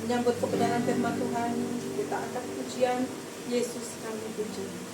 Menyambut kebenaran firman Tuhan, kita akan pujian Yesus kami puji.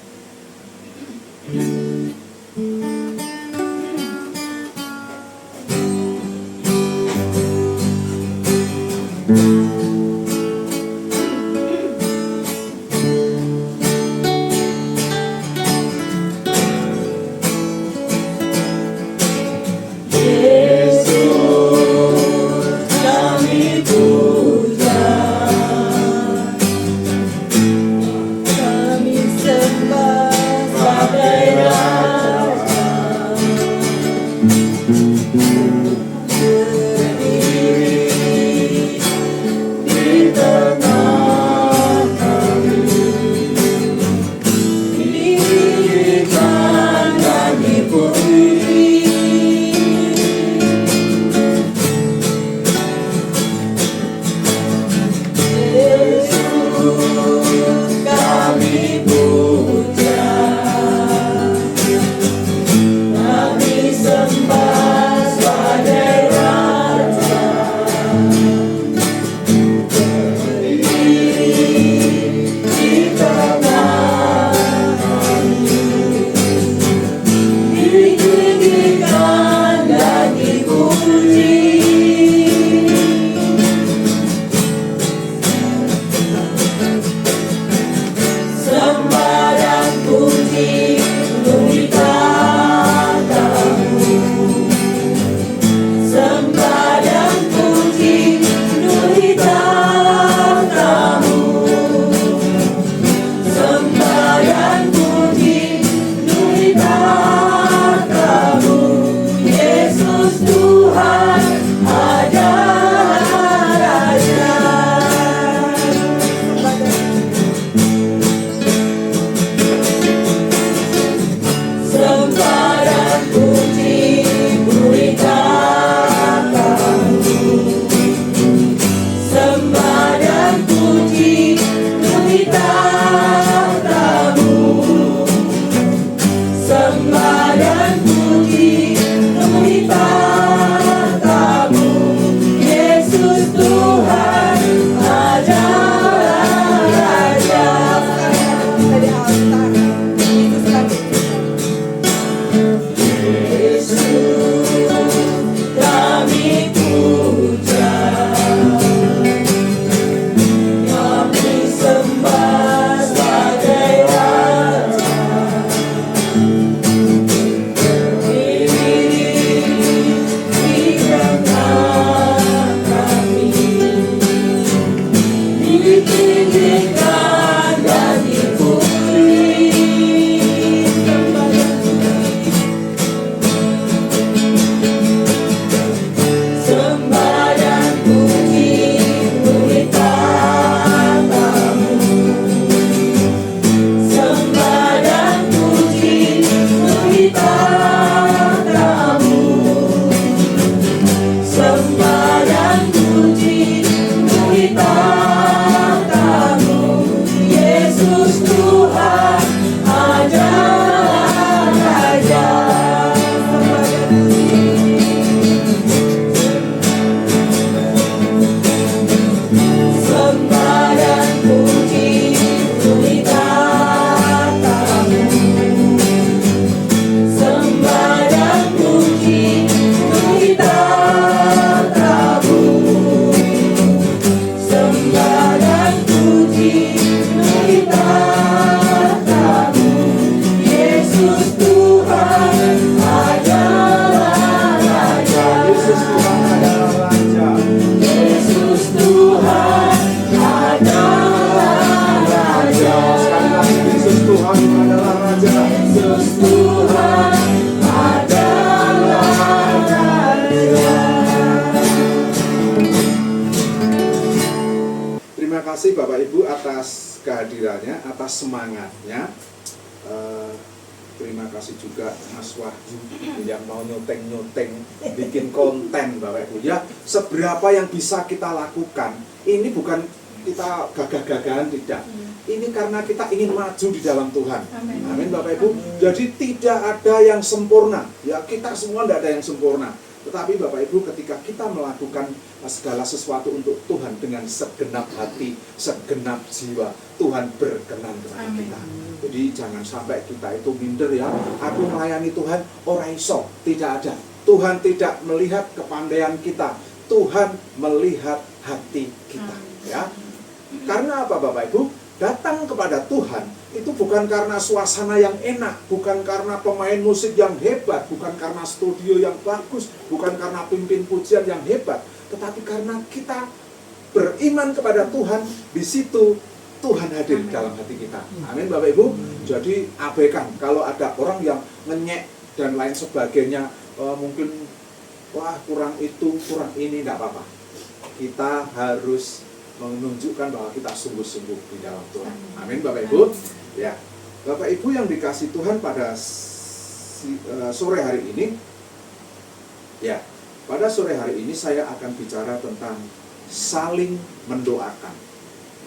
kasih Bapak Ibu atas kehadirannya, atas semangatnya. Terima kasih juga Mas Wahyu yang mau nyoteng-nyoteng bikin konten Bapak Ibu. Ya, seberapa yang bisa kita lakukan. Ini bukan kita gagah-gagahan, tidak. Ini karena kita ingin maju di dalam Tuhan. Amin Bapak Ibu. Jadi tidak ada yang sempurna. Ya, kita semua tidak ada yang sempurna. Tetapi Bapak Ibu, ketika kita melakukan segala sesuatu untuk Tuhan dengan segenap hati, segenap jiwa. Tuhan berkenan kepada kita. Jadi jangan sampai kita itu minder ya. Aku melayani Tuhan, ora iso, tidak ada. Tuhan tidak melihat kepandaian kita. Tuhan melihat hati kita, ya. Karena apa Bapak Ibu? Datang kepada Tuhan itu bukan karena suasana yang enak, bukan karena pemain musik yang hebat, bukan karena studio yang bagus, bukan karena pimpin pujian yang hebat, tetapi karena kita beriman kepada Tuhan. Di situ Tuhan hadir dalam hati kita. Amin Bapak Ibu. Jadi abaikan kalau ada orang yang ngenyek dan lain sebagainya, mungkin wah kurang itu, kurang ini, tidak apa-apa. Kita harus menunjukkan bahwa kita sungguh-sungguh di dalam Tuhan. Amin Bapak Ibu. Ya, Bapak Ibu yang dikasih Tuhan pada sore hari ini, ya, pada sore hari ini saya akan bicara tentang saling mendoakan.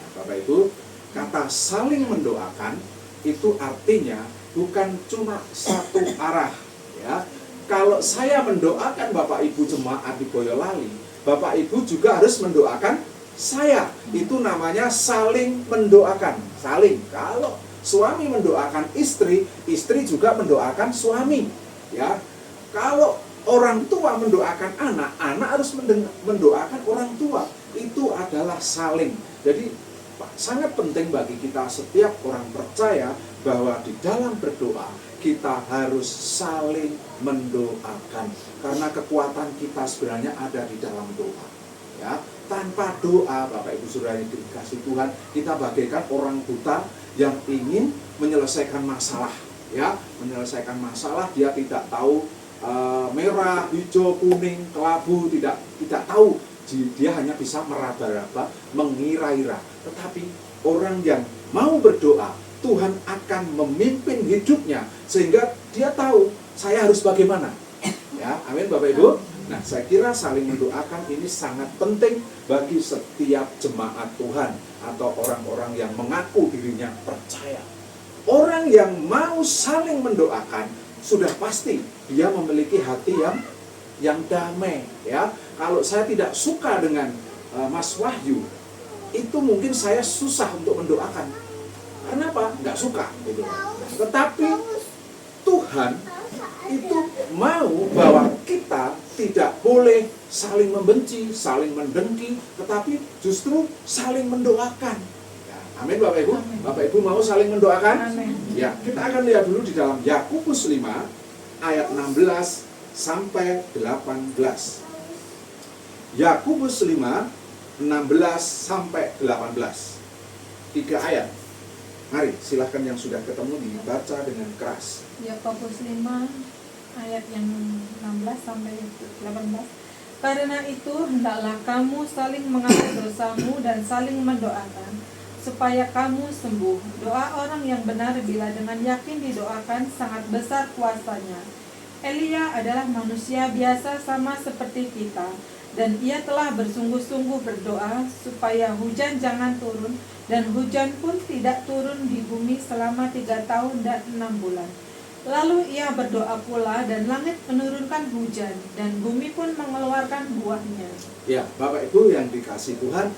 Nah, Bapak Ibu, kata saling mendoakan itu artinya bukan cuma satu arah, ya. Kalau saya mendoakan Bapak Ibu jemaat di Boyolali, Bapak Ibu juga harus mendoakan saya. Itu namanya saling mendoakan. Saling. Kalau suami mendoakan istri, istri juga mendoakan suami, ya. Kalau orang tua mendoakan anak, anak harus mendoakan orang tua. Itu adalah saling. Jadi sangat penting bagi kita setiap orang percaya bahwa di dalam berdoa kita harus saling mendoakan, karena kekuatan kita sebenarnya ada di dalam doa, ya. Tanpa doa Bapak Ibu Saudara yang dikasih Tuhan, kita bagaikan orang buta yang ingin menyelesaikan masalah, ya. Menyelesaikan masalah, dia tidak tahu merah, hijau, kuning, kelabu, tidak tahu. Dia hanya bisa meraba-raba, mengira-ira. Tetapi orang yang mau berdoa, Tuhan akan memimpin hidupnya sehingga dia tahu saya harus bagaimana. Ya, amin Bapak Ibu. Nah, saya kira saling mendoakan ini sangat penting bagi setiap jemaat Tuhan atau orang-orang yang mengaku dirinya percaya. Orang yang mau saling mendoakan sudah pasti dia memiliki hati yang damai, ya. Kalau saya tidak suka dengan Mas Wahyu, itu mungkin saya susah untuk mendoakan. Karena apa? Nggak suka gitu. Tetapi Tuhan itu mau bahwa kita tidak boleh saling membenci, saling mendengki, tetapi justru saling mendoakan. Ya, amin Bapak Ibu. Amin. Bapak Ibu mau saling mendoakan? Amin. Ya, kita akan lihat dulu di dalam Yakobus 5 ayat 16 sampai 18. Yakobus 5 16 sampai 18. 3 ayat. Mari, silahkan yang sudah ketemu dibaca dengan keras. Yakobus 5 ayat yang 16 sampai 18. Karena itu hendaklah kamu saling mengaku dosamu dan saling mendoakan supaya kamu sembuh. Doa orang yang benar bila dengan yakin didoakan sangat besar kuasanya. Elia adalah manusia biasa sama seperti kita, dan ia telah bersungguh-sungguh berdoa supaya hujan jangan turun, dan hujan pun tidak turun di bumi selama 3 tahun dan 6 bulan. Lalu ia berdoa pula, dan langit menurunkan hujan, dan bumi pun mengeluarkan buahnya. Ya, Bapak Ibu yang dikasih Tuhan,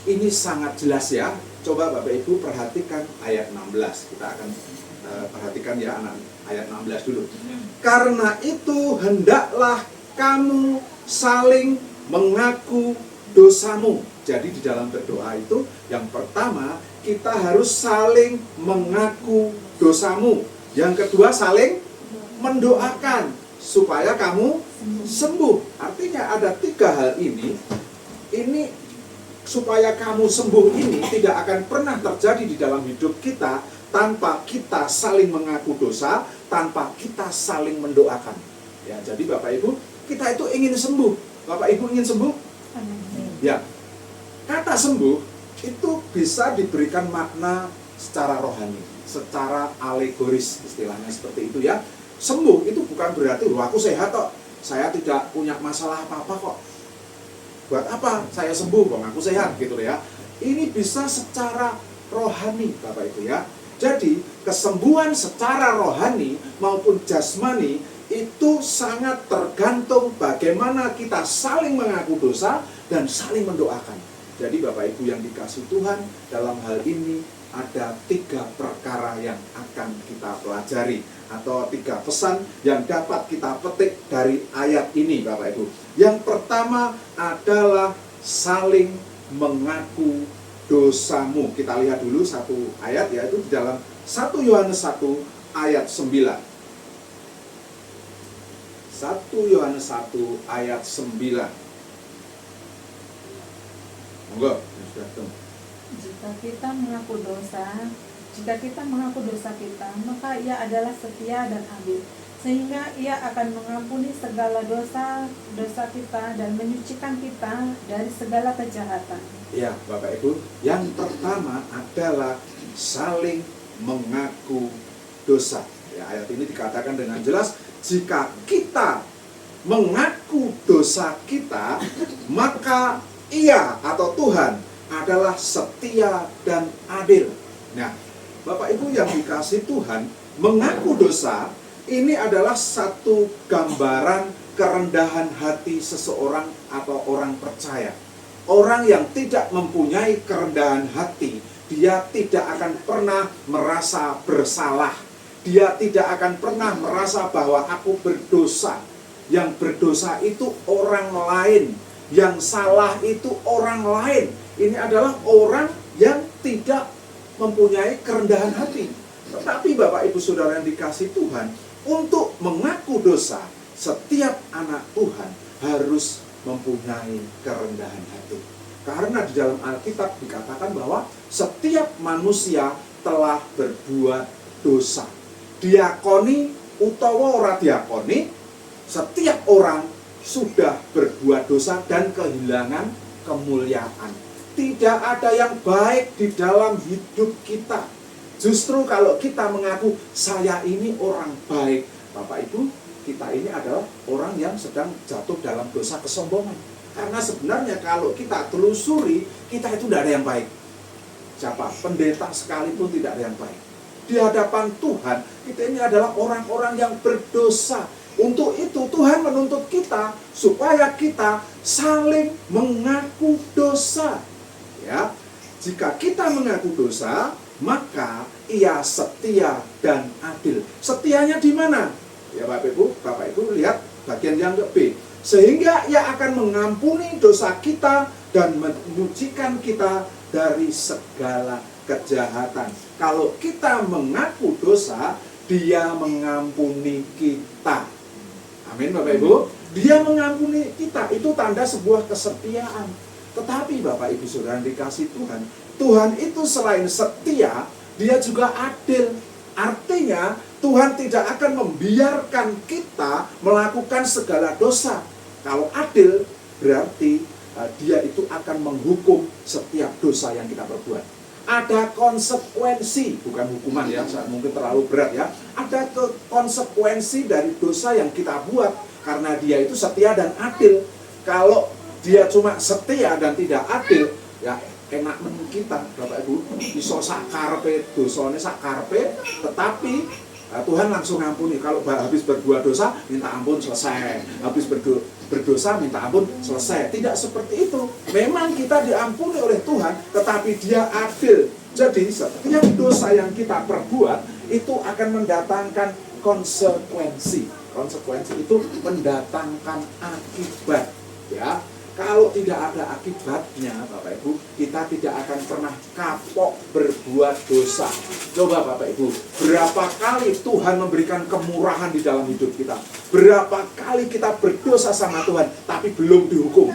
ini sangat jelas ya. Coba Bapak Ibu perhatikan ayat 16. Kita akan perhatikan ya anak ayat 16 dulu. Karena itu hendaklah kamu saling mengaku dosamu. Jadi di dalam berdoa itu yang pertama kita harus saling mengaku dosamu. Yang kedua saling mendoakan supaya kamu sembuh. Artinya ada 3 hal ini. Ini supaya kamu sembuh ini tidak akan pernah terjadi di dalam hidup kita tanpa kita saling mengaku dosa, tanpa kita saling mendoakan. Ya, jadi Bapak Ibu, kita itu ingin sembuh. Bapak Ibu ingin sembuh? Ya. Kata sembuh itu bisa diberikan makna secara rohani, secara alegoris, istilahnya seperti itu ya. Sembuh itu bukan berarti loh aku sehat kok, saya tidak punya masalah apa-apa kok. Buat apa saya sembuh kok aku sehat gitu ya. Ini bisa secara rohani Bapak Ibu ya. Jadi kesembuhan secara rohani maupun jasmani itu sangat tergantung bagaimana kita saling mengaku dosa, dan saling mendoakan. Jadi Bapak Ibu yang dikasihi Tuhan, dalam hal ini ada 3 perkara yang akan kita pelajari, atau 3 pesan yang dapat kita petik dari ayat ini Bapak Ibu. Yang pertama adalah saling mengaku dosamu. Kita lihat dulu satu ayat, yaitu di dalam 1 Yohanes 1 ayat 9. 1 Yohanes 1 ayat 9. Monggo, sudah ketemu. Jika kita mengaku dosa kita, maka Ia adalah setia dan adil, sehingga Ia akan mengampuni segala dosa kita dan menyucikan kita dari segala kejahatan. Ya, Bapak Ibu, yang pertama adalah saling mengaku dosa. Ya, ayat ini dikatakan dengan jelas, jika kita mengaku dosa kita, maka Ia atau Tuhan adalah setia dan adil. Nah, Bapak Ibu yang dikasihi Tuhan, mengaku dosa ini adalah satu gambaran kerendahan hati seseorang atau orang percaya. Orang yang tidak mempunyai kerendahan hati, dia tidak akan pernah merasa bersalah. Dia tidak akan pernah merasa bahwa aku berdosa. Yang berdosa itu orang lain, yang salah itu orang lain. Ini adalah orang yang tidak mempunyai kerendahan hati. Tetapi Bapak Ibu Saudara yang dikasihi Tuhan, untuk mengaku dosa, setiap anak Tuhan harus mempunyai kerendahan hati. Karena di dalam Alkitab dikatakan bahwa setiap manusia telah berbuat dosa. Diakoni utawa ora diakoni, setiap orang sudah berbuat dosa dan kehilangan kemuliaan. Tidak ada yang baik di dalam hidup kita. Justru kalau kita mengaku saya ini orang baik, Bapak Ibu, kita ini adalah orang yang sedang jatuh dalam dosa kesombongan. Karena sebenarnya kalau kita telusuri, kita itu tidak ada yang baik. Siapa? Pendeta sekalipun tidak ada yang baik. Di hadapan Tuhan, kita ini adalah orang-orang yang berdosa. Untuk itu Tuhan menuntut kita supaya kita saling mengaku dosa. Ya, jika kita mengaku dosa, maka Ia setia dan adil. Setianya di mana? Ya Bapak Ibu lihat bagian yang B. Sehingga Ia akan mengampuni dosa kita dan menyucikan kita dari segala kejahatan. Kalau kita mengaku dosa, Dia mengampuni kita. Amin Bapak Ibu. Dia mengampuni kita, itu tanda sebuah kesetiaan. Tetapi Bapak Ibu Saudara yang dikasihi Tuhan, Tuhan itu selain setia, Dia juga adil. Artinya Tuhan tidak akan membiarkan kita melakukan segala dosa. Kalau adil, berarti Dia itu akan menghukum setiap dosa yang kita perbuat. Ada konsekuensi, bukan hukuman ya, mungkin terlalu berat ya. Ada konsekuensi dari dosa yang kita buat, karena Dia itu setia dan adil. Kalau Dia cuma setia dan tidak adil, ya enak menurut kita, Bapak Ibu, iso sakarpe, dosane sakarpe, tetapi Tuhan langsung ngampuni. Kalau habis berbuat dosa, minta ampun, selesai. Habis berdosa, minta ampun, selesai. Tidak seperti itu. Memang kita diampuni oleh Tuhan, tetapi Dia adil. Jadi setiap dosa yang kita perbuat, itu akan mendatangkan konsekuensi. Konsekuensi itu mendatangkan akibat. Ya, kalau tidak ada akibatnya, Bapak Ibu, kita tidak akan pernah kapok berbuat dosa. Coba Bapak Ibu, berapa kali Tuhan memberikan kemurahan di dalam hidup kita? Berapa kali kita berdosa sama Tuhan, tapi belum dihukum?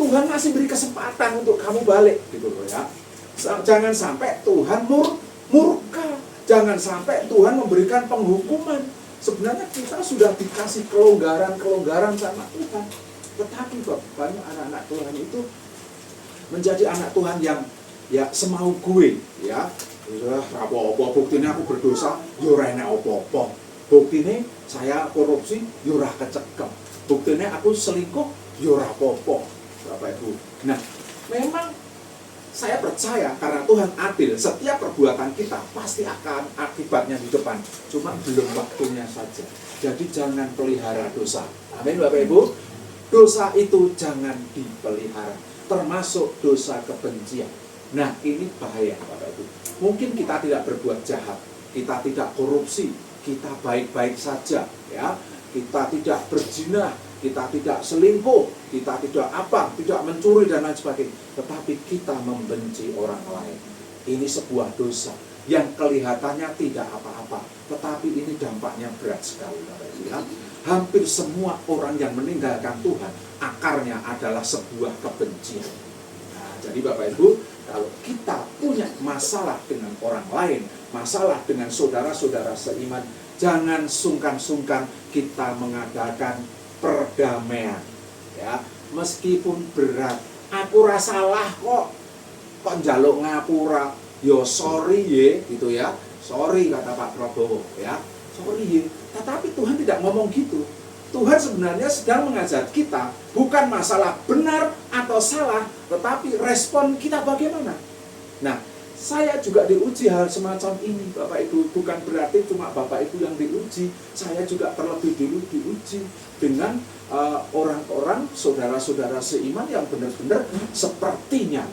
Tuhan masih beri kesempatan untuk kamu balik, gitu loh ya. Jangan sampai Tuhan murka. Jangan sampai Tuhan memberikan penghukuman. Sebenarnya kita sudah dikasih kelonggaran sama Tuhan. Tetapi banyak anak-anak Tuhan itu menjadi anak Tuhan yang ya semau gue, ya. Apa-apa buktinya aku berdosa, yo ora enak apa-apa. Buktinya saya korupsi, yo ora kecekel. Buktinya aku selingkuh, yo ora apa-apa. Bapak Ibu. Nah, memang saya percaya karena Tuhan adil, setiap perbuatan kita pasti akan akibatnya di depan. Cuma belum waktunya saja. Jadi jangan pelihara dosa. Amin Bapak Ibu. Dosa itu jangan dipelihara, termasuk dosa kebencian. Nah, ini bahaya Bapak Ibu. Mungkin kita tidak berbuat jahat, kita tidak korupsi, kita baik-baik saja, ya. Kita tidak berzina, kita tidak selingkuh, kita tidak mencuri dan lain sebagainya. Tetapi kita membenci orang lain. Ini sebuah dosa yang kelihatannya tidak apa-apa, tetapi ini dampaknya berat sekali Bapak Ibu, ya. Hampir semua orang yang meninggalkan Tuhan, akarnya adalah sebuah kebencian. Nah, jadi Bapak Ibu, kalau kita punya masalah dengan orang lain, masalah dengan saudara-saudara seiman, jangan sungkan-sungkan kita mengadakan perdamaian, ya. Meskipun berat, aku rasalah kok njaluk ngapura, yo sorry ye, gitu ya. Sorry kata Pak Prabowo, ya. Sorry ye. Tetapi Tuhan tidak ngomong gitu. Tuhan sebenarnya sedang mengajar kita bukan masalah benar atau salah, tetapi respon kita bagaimana. Nah, saya juga diuji hal semacam ini Bapak Ibu. Bukan berarti cuma Bapak Ibu yang diuji, saya juga terlebih dulu diuji dengan orang-orang, saudara-saudara seiman yang benar-benar sepertinya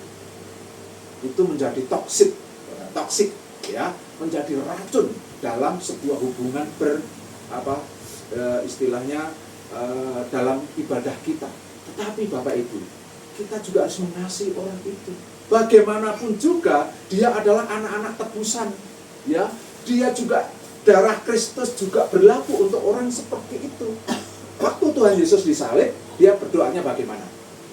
itu menjadi toksik, ya, menjadi racun dalam sebuah hubungan istilahnya dalam ibadah kita. Tetapi Bapak Ibu, kita juga harus mengasihi orang itu. Bagaimanapun juga dia adalah anak-anak tebusan, ya. Dia juga darah Kristus juga berlaku untuk orang seperti itu. Waktu Tuhan Yesus disalib, dia berdoanya bagaimana?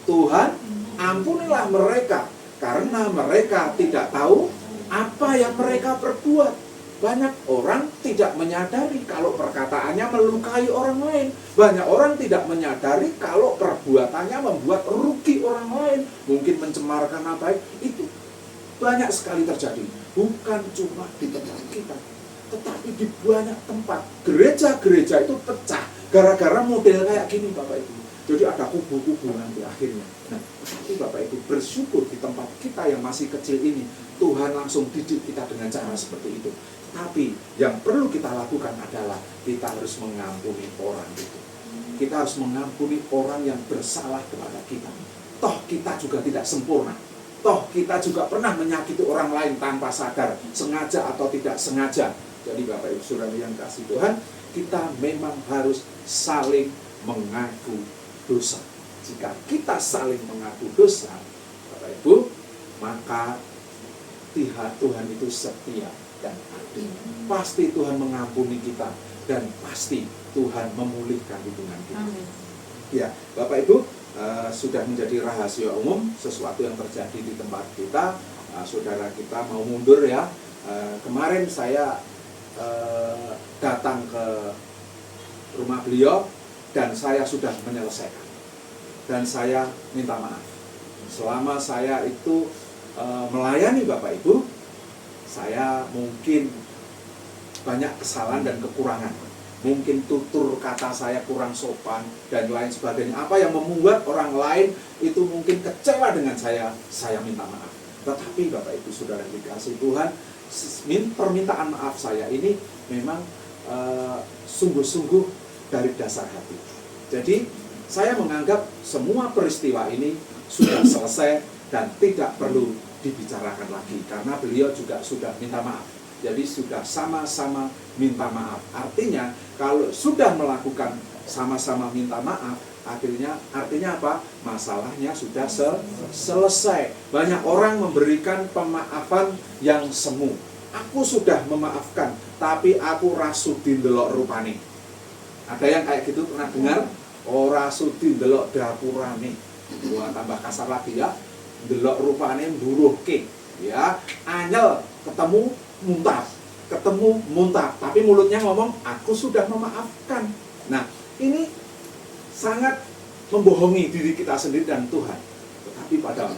Tuhan, ampunilah mereka karena mereka tidak tahu apa yang mereka perbuat. Banyak orang tidak menyadari kalau perkataannya melukai orang lain. Banyak orang tidak menyadari kalau perbuatannya membuat rugi orang lain. Mungkin mencemarkan nama baik. Itu banyak sekali terjadi. Bukan cuma di tempat kita, tetapi di banyak tempat. Gereja-gereja itu pecah gara-gara model kayak gini Bapak Ibu. Jadi ada kubu-kubu nanti akhirnya. Nah, tapi Bapak Ibu bersyukur di tempat kita yang masih kecil ini, Tuhan langsung didik kita dengan cara seperti itu. Tapi yang perlu kita lakukan adalah kita harus mengampuni orang itu. Kita harus mengampuni orang yang bersalah kepada kita. Toh kita juga tidak sempurna. Toh kita juga pernah menyakiti orang lain tanpa sadar, sengaja atau tidak sengaja. Jadi Bapak Ibu Saudara yang kasih Tuhan, kita memang harus saling mengaku dosa. Jika kita saling mengaku dosa, Bapak Ibu, maka Tuhan itu setia dan adil. Pasti Tuhan mengampuni kita dan pasti Tuhan memulihkan hubungan kita. Amin. Ya, Bapak Ibu, sudah menjadi rahasia umum sesuatu yang terjadi di tempat kita. Saudara kita mau mundur ya. Kemarin saya datang ke rumah beliau dan saya sudah menyelesaikan. Dan saya minta maaf. Selama saya itu melayani Bapak Ibu, saya mungkin banyak kesalahan dan kekurangan. Mungkin tutur kata saya kurang sopan dan lain sebagainya. Apa yang membuat orang lain itu mungkin kecewa dengan saya minta maaf. Tetapi Bapak Ibu Saudara yang dikasihi Tuhan, permintaan maaf saya ini memang sungguh-sungguh dari dasar hati. Jadi saya menganggap semua peristiwa ini sudah selesai dan tidak perlu dibicarakan lagi karena beliau juga sudah minta maaf. Jadi sudah sama-sama minta maaf. Artinya kalau sudah melakukan sama-sama minta maaf, artinya apa? Masalahnya sudah selesai. Banyak orang memberikan pemaafan yang semu. Aku sudah memaafkan, tapi aku rasudi ndelok rupane. Ada yang kayak gitu pernah dengar? Ora sudi ndelok dapurane. Gua tambah kasar lagi ya. Ndelok rupane mburuhke. Ya, anyel ketemu muntah, tapi mulutnya ngomong aku sudah memaafkan. Nah, ini sangat membohongi diri kita sendiri dan Tuhan. Tetapi pada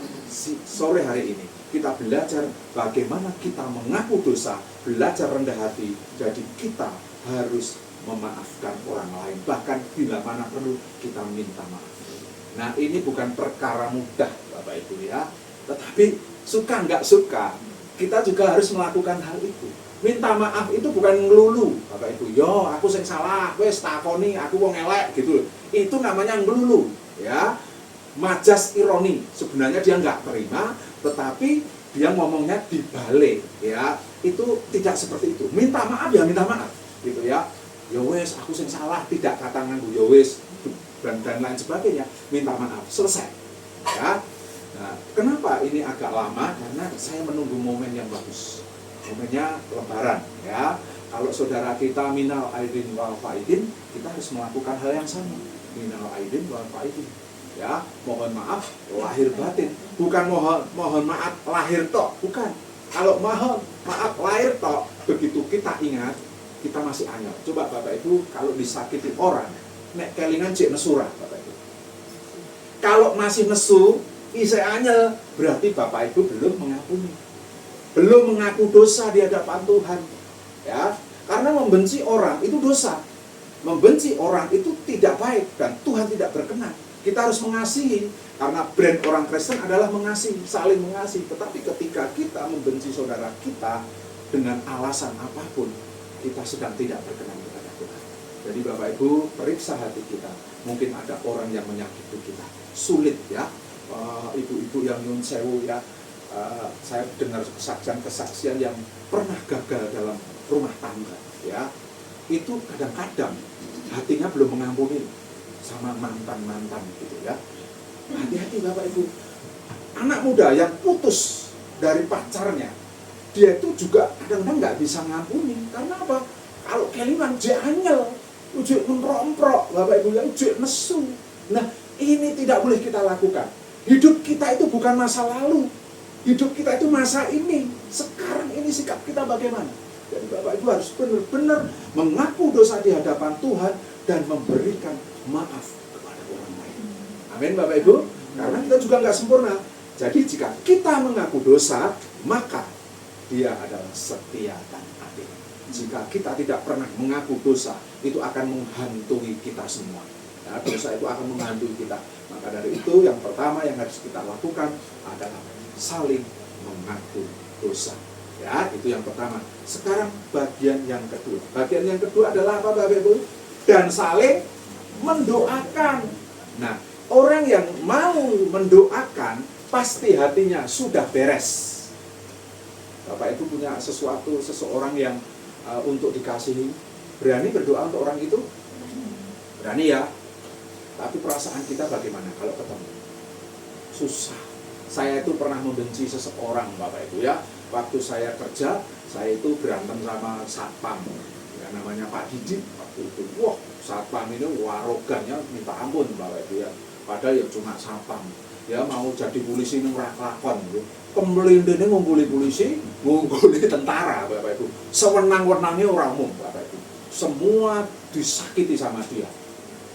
sore hari ini kita belajar bagaimana kita mengaku dosa, belajar rendah hati. Jadi kita harus memaafkan orang lain, bahkan bila mana perlu kita minta maaf. Nah, ini bukan perkara mudah Bapak Ibu ya, tetapi suka nggak suka kita juga harus melakukan hal itu. Minta maaf itu bukan ngelulu Bapak Ibu. Yo, aku sing salah, wes takoni, aku wong elek gitu. Itu namanya ngelulu. ya, majas ironi. Sebenarnya dia nggak terima, tetapi dia ngomongnya dibalik, ya. Itu tidak seperti itu. Minta maaf ya minta maaf, gitu ya. Ya wes, aku sing salah, tidak kata nganggo ya wes dan lain sebagainya. Minta maaf, selesai. Ya. Nah, kenapa ini agak lama? Karena saya menunggu momen yang bagus. Momennya Lebaran, ya. Kalau saudara kita minal aidin wal faidin, kita harus melakukan hal yang sama. Minal aidin wal faidin. Ya, mohon maaf lahir batin. Bukan mohon maaf lahir tok, bukan. Kalau mohon maaf lahir tok, begitu kita ingat, kita masih anyel. Coba Bapak Ibu, kalau disakiti orang, nek kelingan cek nesura, Bapak Ibu. Kalau masih nesu, isih anyel, berarti Bapak Ibu belum mengampuni. Belum mengaku dosa di hadapan Tuhan. Ya, karena membenci orang itu dosa. Membenci orang itu tidak baik dan Tuhan tidak berkenan. Kita harus mengasihi, karena brand orang Kristen adalah mengasihi, saling mengasihi. Tetapi ketika kita membenci saudara kita dengan alasan apapun, kita sedang tidak berkenan kepada Tuhan. Jadi Bapak Ibu, periksa hati kita. Mungkin ada orang yang menyakiti kita. Sulit ya, ibu-ibu yang nyun sewu ya. Saya dengar kesaksian yang pernah gagal dalam rumah tangga, ya. Itu kadang-kadang hatinya belum mengampuni sama mantan-mantan gitu ya. Hati-hati Bapak Ibu. Anak muda yang putus dari pacarnya, dia itu juga kadang-kadang nggak bisa ngampuni. Karena apa? Kalau kelingan dia anyel, ujuk menromprok, Bapak Ibu, yang ujuk nesu. Nah, ini tidak boleh kita lakukan. Hidup kita itu bukan masa lalu. Hidup kita itu masa ini. Sekarang ini sikap kita bagaimana? Jadi Bapak Ibu harus benar-benar mengaku dosa di hadapan Tuhan dan memberikan maaf kepada orang lain. Amin Bapak Ibu. Karena kita juga nggak sempurna. Jadi jika kita mengaku dosa, maka dia adalah setia dan adil. Jika kita tidak pernah mengaku dosa, itu akan menghantui kita semua. Ya, dosa itu akan menghantui kita. Maka dari itu yang pertama yang harus kita lakukan adalah saling mengaku dosa. Ya, itu yang pertama. Sekarang bagian yang kedua. Bagian yang kedua adalah apa Bapak Ibu? Dan saling mendoakan. Nah, orang yang mau mendoakan pasti hatinya sudah beres. Bapak Ibu punya seseorang yang untuk dikasihi, berani berdoa untuk orang itu? Berani ya. Tapi perasaan kita bagaimana kalau ketemu? Susah. Saya itu pernah membenci seseorang Bapak Ibu ya. Waktu saya kerja, saya itu berantem sama satpam. Ya, namanya Pak Didit waktu itu. Wah, satpam ini arogannya minta ampun Bapak Ibu ya. Padahal ya cuma satpam. Ya mau jadi polisi ini lakon gitu. Kemelindene ngumpuli polisi, ngumpuli tentara Bapak Ibu. Sewenang-wenangnya orang umum Bapak Ibu. Semua disakiti sama dia.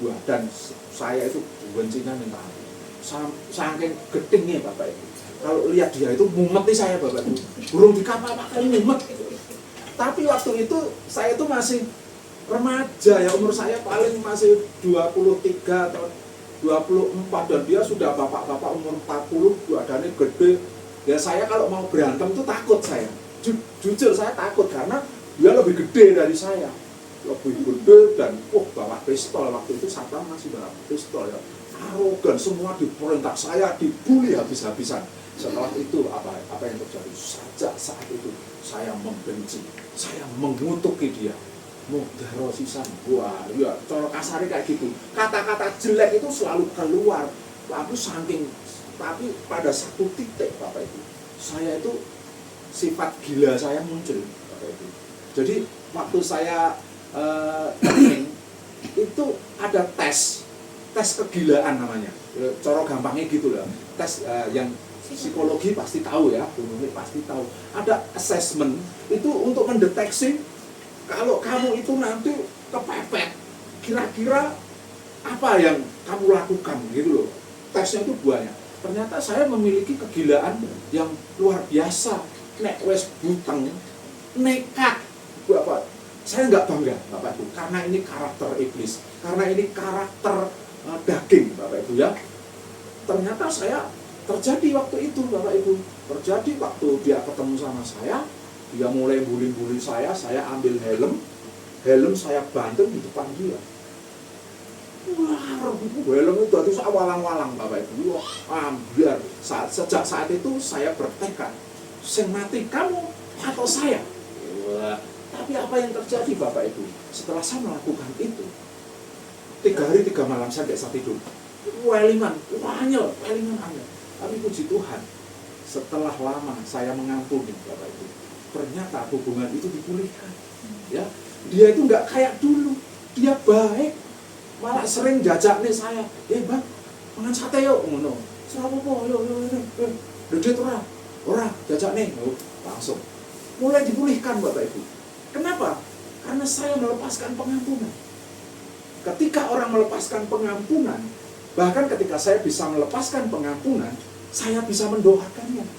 Wah, dan saya itu bencinya minta ampun. Saking gedengnya Bapak Ibu. Kalau lihat dia itu mumeti saya Bapak Ibu. Burung di kapal pakai mumet. Tapi waktu itu saya itu masih remaja ya, umur saya paling masih 23 atau 24 dan dia sudah bapak-bapak umur 40, badannya gede. Ya saya kalau mau berantem tuh takut saya. Jujur saya takut karena dia lebih gede dari saya. Lebih gede dan bawa pistol. Waktu itu satpam masih bawa pistol ya. Arogan, semua diperintah saya, dibully habis-habisan. Setelah itu apa yang terjadi? Sejak saat itu saya membenci, saya mengutuki dia. Mudharo sisan, wah, ya, cara kasarnya kayak gitu. Kata-kata jelek itu selalu keluar. Tapi pada satu titik Bapak Ibu, saya itu sifat gila saya muncul Bapak Ibu. Jadi waktu saya training itu ada tes kegilaan namanya. Cara gampangnya gitu lah. Tes yang psikologi pasti tahu ya, umumnya pasti tahu. Ada assessment itu untuk mendeteksi kalau kamu itu nanti kepepet, kira-kira apa yang kamu lakukan gitu loh. Tesnya itu banyak. Ternyata saya memiliki kegilaan yang luar biasa. Nek wes buteng, nekat. Bapak, saya nggak bangga Bapak Ibu, karena ini karakter iblis, karena ini karakter daging Bapak Ibu ya. Ternyata saya terjadi waktu itu Bapak Ibu, terjadi waktu dia ketemu sama saya, dia mulai bully saya ambil helm saya banting di depan dia. Wah, helm itu tadi awalang-walang Bapak Ibu. Wah, ambiar. Sejak saat itu saya bertekad, sing mati kamu atau saya. Wah, tapi apa yang terjadi Bapak Ibu? Setelah saya melakukan itu, 3 hari 3 malam saya tidak bisa tidur. Welingan, anyel. Tapi puji Tuhan, setelah lama saya mengampuni Bapak Ibu, ternyata hubungan itu dipulihkan. Ya, dia itu nggak kayak dulu, dia baik, malah sering jajak nih saya, bang, mangan sate yuk, ngono, serapopo, yuk, duit ora, jajak nih, langsung, mulai dipulihkan Bapak Ibu. Kenapa? Karena saya melepaskan pengampunan. Ketika orang melepaskan pengampunan, bahkan ketika saya bisa melepaskan pengampunan, saya bisa mendoakannya.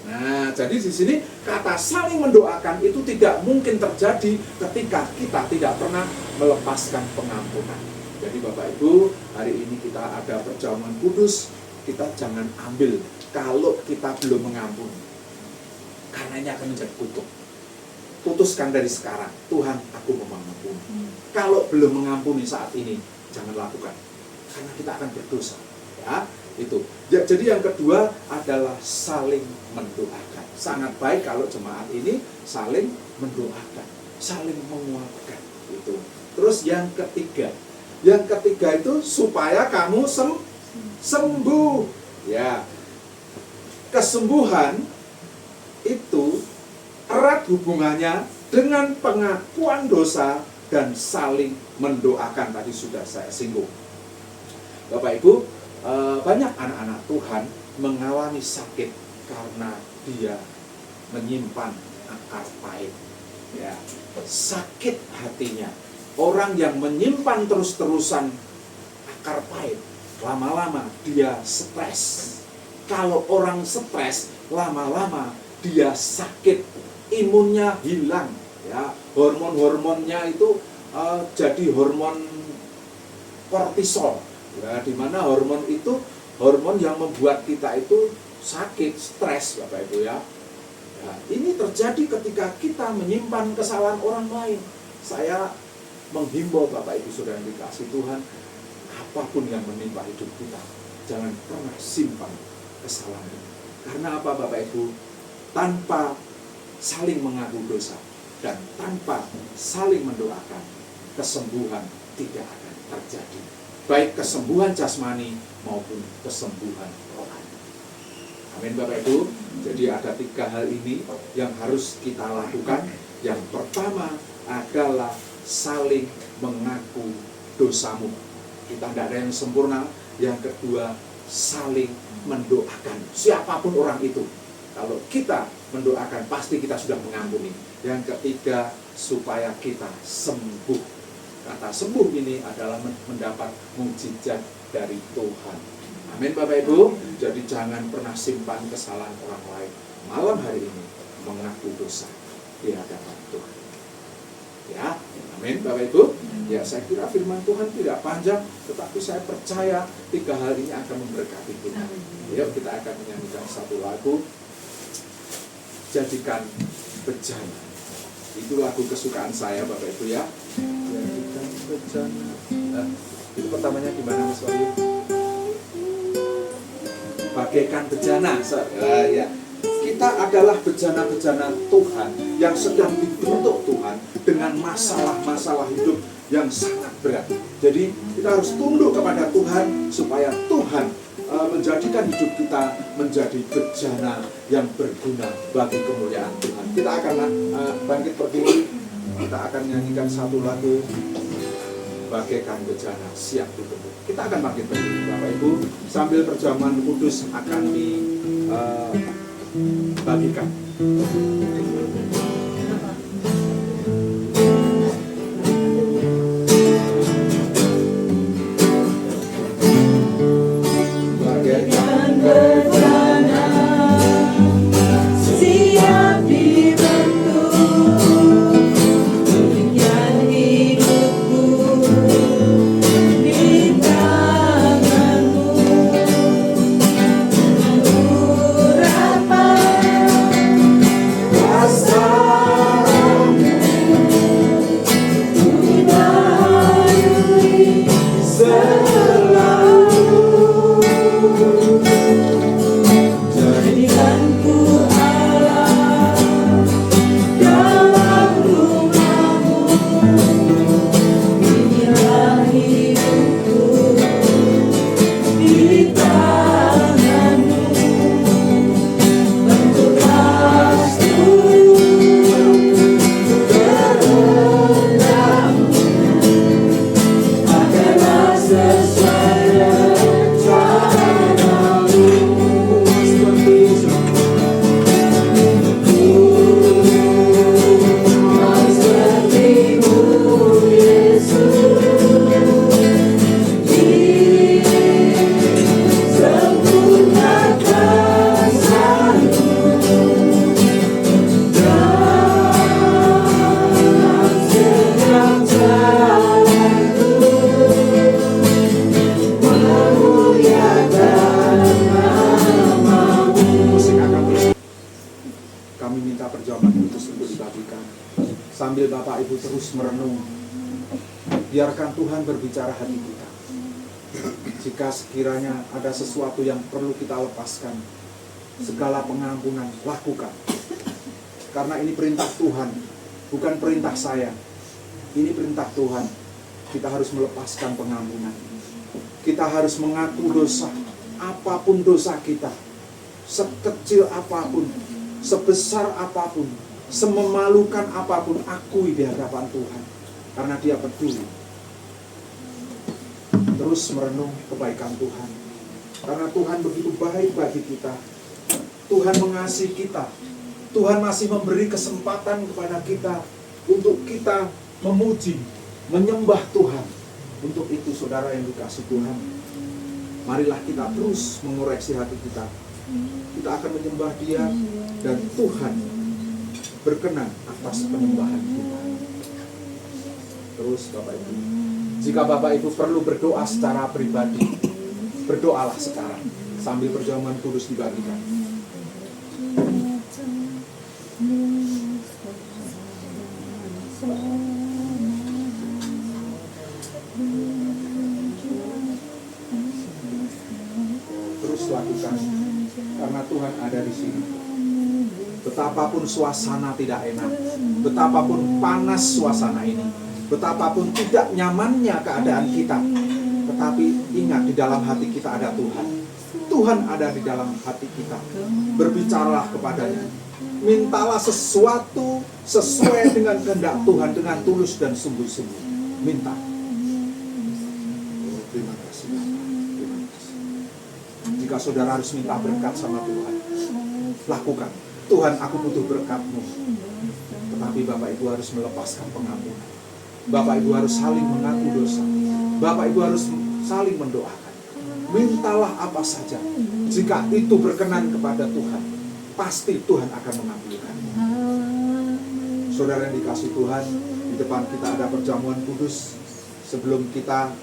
Nah, jadi di sini kata saling mendoakan itu tidak mungkin terjadi ketika kita tidak pernah melepaskan pengampunan. Jadi Bapak Ibu, hari ini kita ada perjamuan kudus, kita jangan ambil kalau kita belum mengampuni. Karena ini akan menjadi kutuk. Putuskan dari sekarang, Tuhan aku mau mengampuni. Kalau belum mengampuni saat ini, jangan lakukan. Karena kita akan berdosa. Ya, itu. Jadi yang kedua adalah saling mendoakan. Sangat baik kalau jemaat ini saling mendoakan, saling menguatkan. Itu. Terus yang ketiga itu supaya kamu sembuh. Ya, kesembuhan itu erat hubungannya dengan pengakuan dosa dan saling mendoakan. Tadi sudah saya singgung. Bapak Ibu, banyak anak-anak Tuhan mengalami sakit karena dia menyimpan akar pahit. Ya, sakit hatinya. Orang yang menyimpan terus-terusan akar pahit, lama-lama dia stres. Kalau orang stres, lama-lama dia sakit, imunnya hilang. Ya, hormon-hormonnya itu jadi hormon kortisol. Ya, di mana hormon itu hormon yang membuat kita itu sakit, stres Bapak Ibu ya. Ya, ini terjadi ketika kita menyimpan kesalahan orang lain. Saya menghimbau Bapak Ibu Saudara yang dikasihi Tuhan, apapun yang menimpa hidup kita, jangan pernah simpan kesalahan itu. Karena apa Bapak Ibu? Tanpa saling mengaku dosa dan tanpa saling mendoakan, kesembuhan tidak akan terjadi. Baik kesembuhan jasmani maupun kesembuhan rohani. Amin Bapak Ibu. Jadi ada 3 hal ini yang harus kita lakukan. Yang pertama adalah saling mengaku dosamu. Kita tidak ada yang sempurna. Yang kedua, saling mendoakan siapapun orang itu. Kalau kita mendoakan, pasti kita sudah mengampuni. Yang ketiga, supaya kita sembuh. Kata sembuh ini adalah mendapat mukjizat dari Tuhan. Amin Bapak Ibu. Jadi jangan pernah simpan kesalahan orang lain. Malam hari ini mengaku dosa di hadapan Tuhan. Ya, amin Bapak Ibu. Ya, saya kira firman Tuhan tidak panjang, tetapi saya percaya 3 hal ini akan memberkati kita. Yuk kita akan menyanyikan satu lagu, Jadikan Bejana. Itu lagu kesukaan saya Bapak Ibu ya. Jadikan bejana. Nah, itu pertamanya gimana Mas Wahyu? Bagaikan bejana. Ya. Kita adalah bejana-bejana Tuhan yang sedang dibentuk Tuhan dengan masalah-masalah hidup yang sangat berat. Jadi kita harus tunduk kepada Tuhan supaya Tuhan menjadikan hidup kita menjadi bejana yang berguna bagi kemuliaan Tuhan. Kita akan bangkit berdiri. Kita akan nyanyikan satu lagu, Bagaikan Bejana Siap Dibentuk. Kita akan bangkit berdiri Bapak Ibu, sambil perjamuan kudus akan dibagikan. Urapan kami minta perjamuan kudus untuk dibagikan. Sambil Bapak Ibu terus merenung, biarkan Tuhan berbicara hati kita. Jika sekiranya ada sesuatu yang perlu kita lepaskan, segala pengampunan lakukan. Karena ini perintah Tuhan, bukan perintah saya. Ini perintah Tuhan. Kita harus melepaskan pengampunan. Kita harus mengaku dosa, apapun dosa kita, sekecil apapun, sebesar apapun, sememalukan apapun, akui di hadapan Tuhan. Karena Dia peduli. Terus merenung kebaikan Tuhan. Karena Tuhan begitu baik bagi kita. Tuhan mengasihi kita. Tuhan masih memberi kesempatan kepada kita untuk kita memuji, menyembah Tuhan. Untuk itu saudara yang dikasihi Tuhan, marilah kita terus mengoreksi hati kita. Kita akan menyembah Dia dan Tuhan berkenan atas penyembahan kita. Terus Bapak Ibu, jika Bapak Ibu perlu berdoa secara pribadi, berdoalah sekarang sambil perjamuan kudus dibagikan. Terus lakukan, karena Tuhan ada di sini. Betapapun suasana tidak enak, betapapun panas suasana ini, betapapun tidak nyamannya keadaan kita, tetapi ingat di dalam hati kita ada Tuhan. Tuhan ada di dalam hati kita. Berbicaralah kepadanya. Mintalah sesuatu sesuai dengan kehendak Tuhan dengan tulus dan sungguh-sungguh. Minta. Oh, terima kasih. Terima kasih. Jika saudara harus minta berkat sama Tuhan, lakukan. Tuhan, aku butuh berkat-Mu. Tetapi Bapak Ibu harus melepaskan pengampunan. Bapak Ibu harus saling mengaku dosa. Bapak Ibu harus saling mendoakan. Mintalah apa saja. Jika itu berkenan kepada Tuhan, pasti Tuhan akan mengabulkannya. Saudara yang dikasihi Tuhan, di depan kita ada perjamuan kudus. Sebelum kita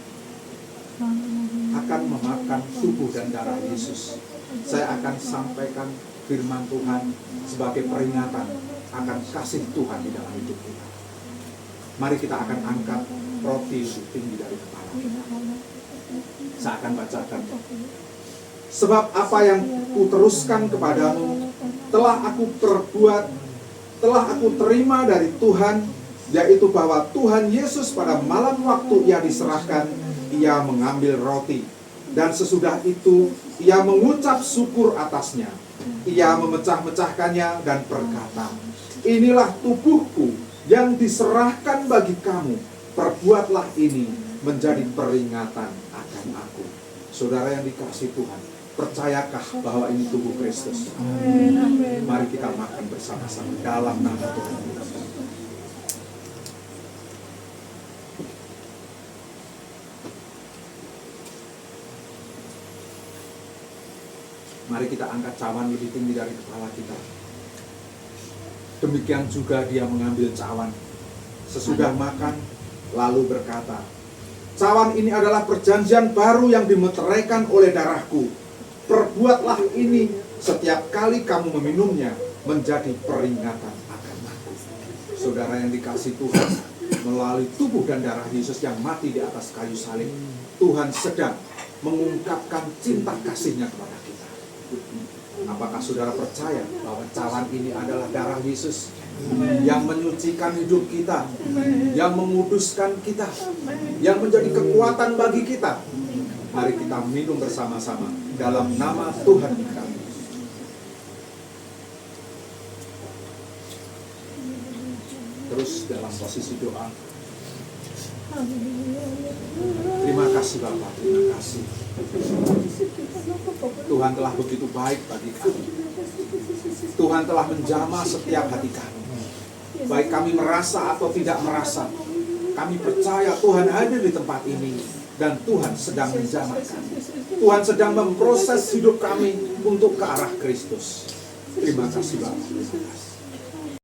akan memakan tubuh dan darah Yesus, saya akan sampaikan firman Tuhan sebagai peringatan akan kasih Tuhan di dalam hidup kita. Mari kita akan angkat roti tinggi dari kepala kita. Saya akan bacakan. Sebab apa yang kuteruskan kepadamu telah aku perbuat, telah aku terima dari Tuhan, yaitu bahwa Tuhan Yesus pada malam waktu Ia diserahkan, Ia mengambil roti, dan sesudah itu Ia mengucap syukur atasnya. Ia memecah-mecahkannya dan berkata, inilah tubuhku yang diserahkan bagi kamu. Perbuatlah ini menjadi peringatan akan aku. Saudara yang dikasihi Tuhan, percayakah bahwa ini tubuh Kristus? Mari kita makan bersama-sama dalam nama Tuhan. Mari kita angkat cawan lebih tinggi dari kepala kita. Demikian juga Dia mengambil cawan sesudah makan, lalu berkata, cawan ini adalah perjanjian baru yang dimeteraikan oleh darahku. Perbuatlah ini setiap kali kamu meminumnya menjadi peringatan akan aku. Saudara yang dikasihi Tuhan, melalui tubuh dan darah Yesus yang mati di atas kayu salib, Tuhan sedang mengungkapkan cinta kasih-Nya kepada kita. Apakah saudara percaya bahwa cawan ini adalah darah Yesus yang menyucikan hidup kita, yang menguduskan kita, yang menjadi kekuatan bagi kita? Mari kita minum bersama-sama dalam nama Tuhan kita. Terus dalam posisi doa. Terima kasih Bapak, terima kasih. Tuhan telah begitu baik bagi kami. Tuhan telah menjamah setiap hati kami. Baik kami merasa atau tidak merasa, kami percaya Tuhan hadir di tempat ini. Dan Tuhan sedang menjamah kami. Tuhan sedang memproses hidup kami untuk ke arah Kristus. Terima kasih Bapak.